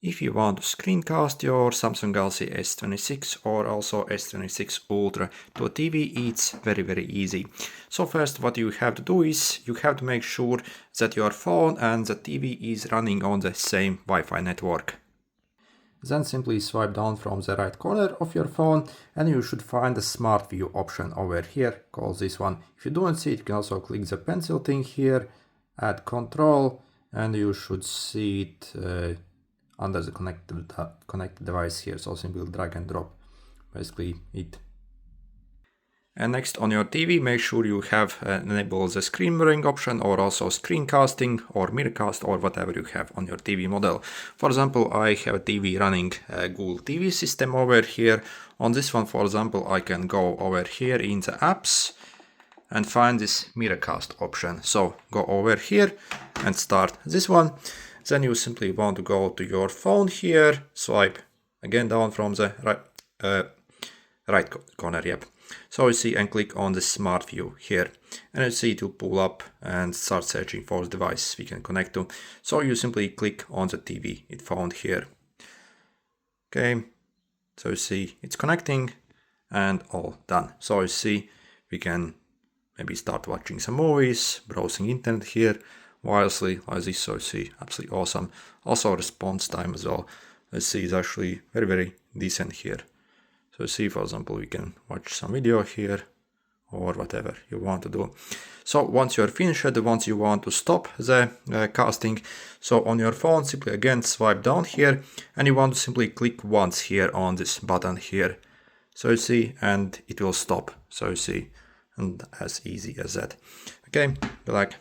If you want to screencast your Samsung Galaxy S26 or also S26 Ultra to a TV, it's very easy. So first what you have to do is you have to make sure that your phone and the TV is running on the same Wi-Fi network. Then simply swipe down from the right corner of your phone and you should find the Smart View option over here, called this one. If you don't see it, you can also click the pencil thing here, add control, and you should see it under the connected device here. So simply drag and drop basically it. And next on your TV, make sure you have enabled the screen mirroring option or also screencasting or mirrorcast or whatever you have on your TV model. For example, I have a TV running a Google TV system over here. On this one, for example, I can go over here in the apps and find this mirrorcast option. So go over here and start this one. Then you simply want to go to your phone here, swipe again down from the right corner, yep. So you see and click on the Smart View here, and you see it will pull up and start searching for the device we can connect to. So you simply click on the TV it found here. Okay, so you see it's connecting and all done. So you see we can maybe start watching some movies, browsing internet here, wirelessly like this. So you see absolutely awesome. Also response time as well. Let's see, it's actually very decent here. So see, for example, we can watch some video here or whatever you want to do. So once you're finished, once you want to stop the casting, so on your phone, simply again swipe down here and you want to simply click once here on this button here. So you see, and it will stop. So you see, and as easy as that. Okay, good luck.